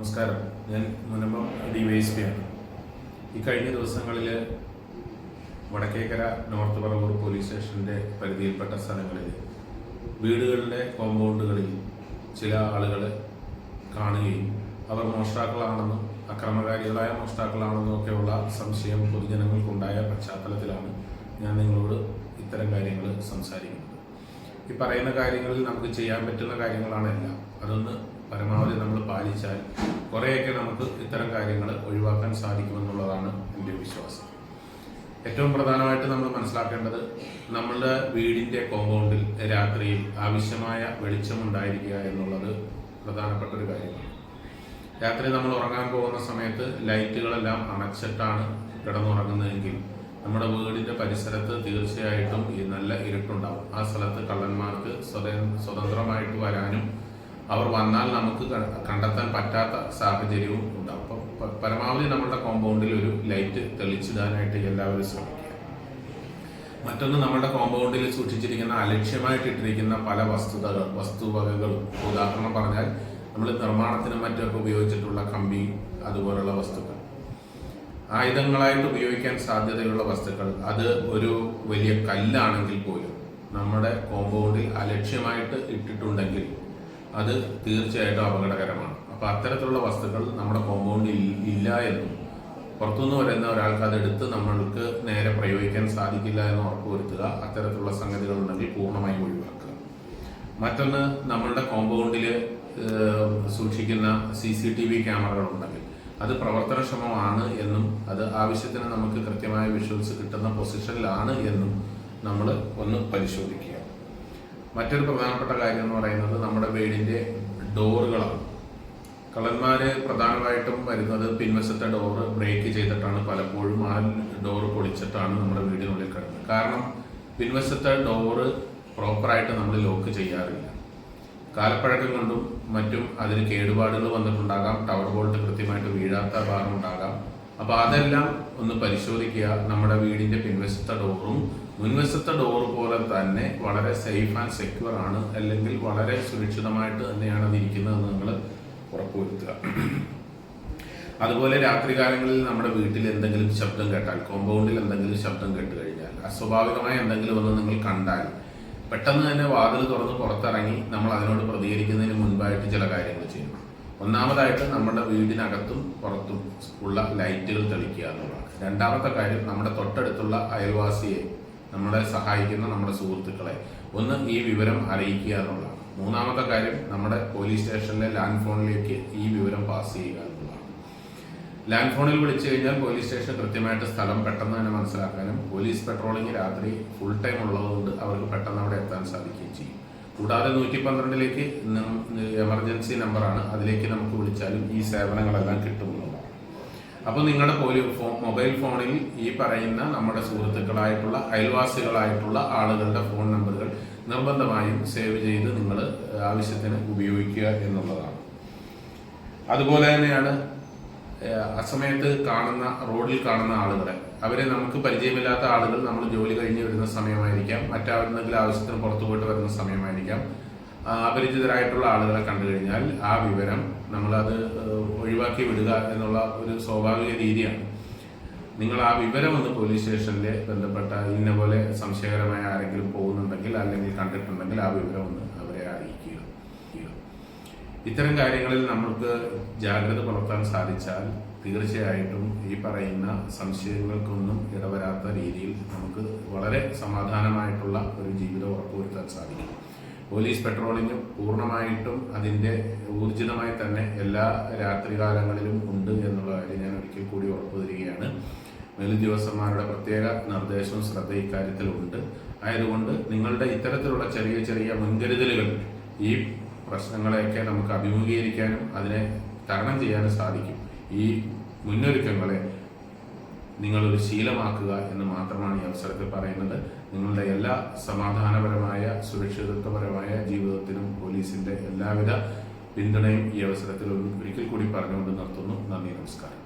നമസ്കാരം. ഞാൻ മുനമ്പം DYSP ആണ്. ഈ കഴിഞ്ഞ ദിവസങ്ങളിൽ വടക്കേക്കര നോർത്ത് പറവൂർ പോലീസ് സ്റ്റേഷൻ്റെ പരിധിയിൽപ്പെട്ട സ്ഥലങ്ങളിൽ വീടുകളുടെ കോമ്പൗണ്ടുകളിൽ ചില ആളുകൾ കാണുകയും അവർ മോഷ്ടാക്കളാണെന്നും അക്രമകാരികളായ മോഷ്ടാക്കളാണെന്നും ഒക്കെയുള്ള സംശയം പൊതുജനങ്ങൾക്കുണ്ടായ പശ്ചാത്തലത്തിലാണ് ഞാൻ നിങ്ങളോട് ഇത്തരം കാര്യങ്ങൾ സംസാരിക്കുന്നത്. ഈ പറയുന്ന കാര്യങ്ങളിൽ നമുക്ക് ചെയ്യാൻ പറ്റുന്ന കാര്യങ്ങളാണെല്ലാം. അതൊന്ന് പരമാവധി നമ്മൾ പാലിച്ചാൽ കുറേയൊക്കെ നമുക്ക് ഇത്തരം കാര്യങ്ങൾ ഒഴിവാക്കാൻ സാധിക്കുമെന്നുള്ളതാണ് എൻ്റെ വിശ്വാസം. ഏറ്റവും പ്രധാനമായിട്ട് നമ്മൾ മനസ്സിലാക്കേണ്ടത് നമ്മളുടെ വീടിൻ്റെ കോമ്പൗണ്ടിൽ രാത്രിയിൽ ആവശ്യമായ വെളിച്ചമുണ്ടായിരിക്കുക എന്നുള്ളത് പ്രധാനപ്പെട്ട ഒരു കാര്യമാണ്. രാത്രി നമ്മൾ ഉറങ്ങാൻ പോകുന്ന സമയത്ത് ലൈറ്റുകളെല്ലാം അണച്ചിട്ടാണ് കിടന്നുറങ്ങുന്നതെങ്കിൽ നമ്മുടെ വീടിൻ്റെ പരിസരത്ത് തീർച്ചയായിട്ടും ഈ നല്ല ഇരുട്ടുണ്ടാവും. ആ സ്ഥലത്ത് കള്ളന്മാർക്ക് സ്വതന്ത്രമായിട്ട് വരാനും അവർ വന്നാൽ നമുക്ക് കണ്ടെത്താൻ പറ്റാത്ത സാഹചര്യവും ഉണ്ടാവും. അപ്പോൾ പരമാവധി നമ്മുടെ കോമ്പൗണ്ടിൽ ഒരു ലൈറ്റ് തെളിച്ചിടാനായിട്ട് എല്ലാവരും ശ്രമിക്കുക. മറ്റൊന്ന്, നമ്മുടെ കോമ്പൗണ്ടിൽ സൂക്ഷിച്ചിരിക്കുന്ന അലക്ഷ്യമായിട്ട് ഇട്ടിരിക്കുന്ന പല വസ്തുവകകളും, ഉദാഹരണം പറഞ്ഞാൽ നമ്മൾ നിർമ്മാണത്തിനും മറ്റൊക്കെ ഉപയോഗിച്ചിട്ടുള്ള കമ്പി, അതുപോലുള്ള വസ്തുക്കൾ, ആയുധങ്ങളായിട്ട് ഉപയോഗിക്കാൻ സാധ്യതയുള്ള വസ്തുക്കൾ, അത് ഒരു വലിയ കല്ലാണെങ്കിൽ പോലും നമ്മുടെ കോമ്പൗണ്ടിൽ അലക്ഷ്യമായിട്ട് ഇട്ടിട്ടുണ്ടെങ്കിൽ അത് തീർച്ചയായിട്ടും അപകടകരമാണ്. അപ്പോൾ അത്തരത്തിലുള്ള വസ്തുക്കൾ നമ്മുടെ കോമ്പൗണ്ടിൽ ഇല്ല എന്നും പുറത്തുനിന്ന് വരുന്ന ഒരാൾക്ക് അതെടുത്ത് നമ്മൾക്ക് നേരെ പ്രയോഗിക്കാൻ സാധിക്കില്ല എന്ന് ഉറപ്പുവരുത്തുക. അത്തരത്തിലുള്ള സംഗതികൾ ഉണ്ടെങ്കിൽ പൂർണ്ണമായും ഒഴിവാക്കുക. മറ്റൊന്ന്, നമ്മളുടെ കോമ്പൗണ്ടിൽ സൂക്ഷിക്കുന്ന CCTV ക്യാമറകൾ ഉണ്ടെങ്കിൽ അത് പ്രവർത്തനക്ഷമമാണ് എന്നും അത് ആവശ്യത്തിന് നമുക്ക് കൃത്യമായ വിഷ്വൽസ് കിട്ടുന്ന പൊസിഷനിലാണ് എന്നും നമ്മൾ ഒന്ന് പരിശോധിക്കുക. മറ്റൊരു പ്രധാനപ്പെട്ട കാര്യം എന്ന് പറയുന്നത് നമ്മുടെ വീടിൻ്റെ ഡോറുകളാണ്. കള്ളന്മാർ പ്രധാനമായിട്ടും വരുന്നത് പിൻവശത്തെ ഡോറ് ബ്രേക്ക് ചെയ്തിട്ടാണ്. പലപ്പോഴും ആ ഡോറ് പൊളിച്ചിട്ടാണ് നമ്മുടെ വീടിനുള്ളിൽ കിടക്കുന്നത്. കാരണം പിൻവശത്തെ ഡോറ് പ്രോപ്പറായിട്ട് നമ്മൾ ലോക്ക് ചെയ്യാറില്ല. കാലപ്പഴക്കം കൊണ്ടും മറ്റും അതിന് കേടുപാടുകൾ വന്നിട്ടുണ്ടാകാം. ടവർ ബോൾട്ട് കൃത്യമായിട്ട് വീഴാത്ത ഭാഗമുണ്ടാകാം. അപ്പോൾ അതെല്ലാം ഒന്ന് പരിശോധിക്കുക. നമ്മുടെ വീടിൻ്റെ പിൻവശത്തെ ഡോറും മുൻവശത്തെ ഡോർ പോലെ തന്നെ വളരെ സേഫ് ആൻഡ് സെക്യൂർ ആണ്, അല്ലെങ്കിൽ വളരെ സുരക്ഷിതമായിട്ട് തന്നെയാണ് അത് ഇരിക്കുന്നതെന്ന് നിങ്ങൾ ഉറപ്പുവരുത്തുക. അതുപോലെ രാത്രികാലങ്ങളിൽ നമ്മുടെ വീട്ടിൽ എന്തെങ്കിലും ശബ്ദം കേട്ടാൽ, കോമ്പൗണ്ടിൽ എന്തെങ്കിലും ശബ്ദം കേട്ട് കഴിഞ്ഞാൽ, അസ്വാഭാവികമായ എന്തെങ്കിലും ഒന്ന് നിങ്ങൾ കണ്ടാൽ പെട്ടെന്ന് തന്നെ വാതിൽ തുറന്ന് പുറത്തിറങ്ങി നമ്മൾ അതിനോട് പ്രതികരിക്കുന്നതിന് മുൻപായിട്ട് ചില കാര്യങ്ങൾ ചെയ്യണം. ഒന്നാമതായിട്ട് നമ്മുടെ വീടിനകത്തും പുറത്തും ഉള്ള ലൈറ്റുകൾ തെളിക്കുക എന്നുള്ളതാണ്. രണ്ടാമത്തെ കാര്യം, നമ്മുടെ തൊട്ടടുത്തുള്ള അയൽവാസിയെ, നമ്മളെ സഹായിക്കുന്ന നമ്മുടെ സുഹൃത്തുക്കളെ ഒന്ന് ഈ വിവരം അറിയിക്കുക എന്നുള്ളതാണ്. മൂന്നാമത്തെ കാര്യം, നമ്മുടെ പോലീസ് സ്റ്റേഷനിലെ ലാൻഡ് ഫോണിലേക്ക് ഈ വിവരം പാസ് ചെയ്യുക എന്നുള്ളതാണ്. ലാൻഡ് ഫോണിൽ വിളിച്ചു കഴിഞ്ഞാൽ പോലീസ് സ്റ്റേഷൻ കൃത്യമായിട്ട് സ്ഥലം പെട്ടെന്ന് തന്നെ മനസ്സിലാക്കാനും പോലീസ് പെട്രോളിംഗ് രാത്രി ഫുൾ ടൈം ഉള്ളതുകൊണ്ട് അവർക്ക് പെട്ടെന്ന് അവിടെ എത്താൻ സാധിക്കുകയും ചെയ്യും. കൂടാതെ 112ലേക്ക് എമർജൻസി നമ്പറാണ്, അതിലേക്ക് നമുക്ക് വിളിച്ചാലും ഈ സേവനങ്ങളെല്ലാം കിട്ടുമെന്നുള്ളതാണ്. അപ്പോൾ നിങ്ങളുടെ മൊബൈൽ ഫോണിൽ ഈ പറയുന്ന നമ്മുടെ സുഹൃത്തുക്കളായിട്ടുള്ള അയൽവാസികളായിട്ടുള്ള ആളുകളുടെ ഫോൺ നമ്പറുകൾ നിർബന്ധമായും സേവ് ചെയ്ത് നിങ്ങൾ ആവശ്യത്തിന് ഉപയോഗിക്കുക എന്നുള്ളതാണ്. അതുപോലെ തന്നെയാണ് അസമയത്ത് റോഡിൽ കാണുന്ന ആളുകളെ, അവരെ നമുക്ക് പരിചയമില്ലാത്ത ആളുകൾ, നമ്മൾ ജോലി കഴിഞ്ഞ് വരുന്ന സമയമായിരിക്കാം, മറ്റെന്തെങ്കിലും ആവശ്യത്തിന് പുറത്തു പോയിട്ട് വരുന്ന സമയമായിരിക്കാം, അപരിചിതരായിട്ടുള്ള ആളുകളെ കണ്ടു കഴിഞ്ഞാൽ ആ വിവരം നമ്മളത് ഒഴിവാക്കി വിടുക എന്നുള്ള ഒരു സ്വാഭാവിക രീതിയാണ്. നിങ്ങൾ ആ വിവരം ഒന്ന് പോലീസ് സ്റ്റേഷനിൽ ബന്ധപ്പെട്ട ഇന്ന പോലെ സംശയകരമായ ആരെങ്കിലും പോകുന്നുണ്ടെങ്കിൽ അല്ലെങ്കിൽ കണ്ടിട്ടുണ്ടെങ്കിൽ ആ വിവരം ഒന്ന് അവരെ അറിയിക്കുക. ഇത്തരം കാര്യങ്ങളിൽ നമ്മൾക്ക് ജാഗ്രത പുലർത്താൻ സാധിച്ചാൽ തീർച്ചയായിട്ടും ഈ പറയുന്ന സംശയങ്ങൾക്കൊന്നും ഇടവരാത്ത രീതിയിൽ നമുക്ക് വളരെ സമാധാനമായിട്ടുള്ള ഒരു ജീവിതം ഉറപ്പുവരുത്താൻ സാധിക്കും. പോലീസ് പെട്രോളിംഗ് പൂർണ്ണമായിട്ടും അതിൻ്റെ ഊർജിതമായി തന്നെ എല്ലാ രാത്രികാലങ്ങളിലും ഉണ്ട് എന്നുള്ള കാര്യം ഞാൻ ഒരിക്കൽ കൂടി ഉറപ്പു തരികയാണ്. മേലുദ്യോഗസ്ഥന്മാരുടെ പ്രത്യേക നിർദ്ദേശവും ശ്രദ്ധ ഇക്കാര്യത്തിലുണ്ട്. ആയതുകൊണ്ട് നിങ്ങളുടെ ഇത്തരത്തിലുള്ള ചെറിയ ചെറിയ മുൻകരുതലുകൾ ഈ പ്രശ്നങ്ങളെയൊക്കെ നമുക്ക് അഭിമുഖീകരിക്കാനും അതിനെ തരണം ചെയ്യാനും സാധിക്കും. ഈ മുന്നൊരുക്കങ്ങളെ നിങ്ങളൊരു ശീലമാക്കുക എന്ന് മാത്രമാണ് ഈ അവസരത്തിൽ പറയുന്നത്. നിങ്ങളുടെ എല്ലാ സമാധാനപരമായ സുരക്ഷിതത്വപരമായ ജീവിതത്തിനും പോലീസിൻ്റെ എല്ലാവിധ പിന്തുണയും ഈ അവസരത്തിൽ ഒരിക്കൽ കൂടി പറഞ്ഞുകൊണ്ട് നിർത്തുന്നു. നന്ദി, നമസ്കാരം.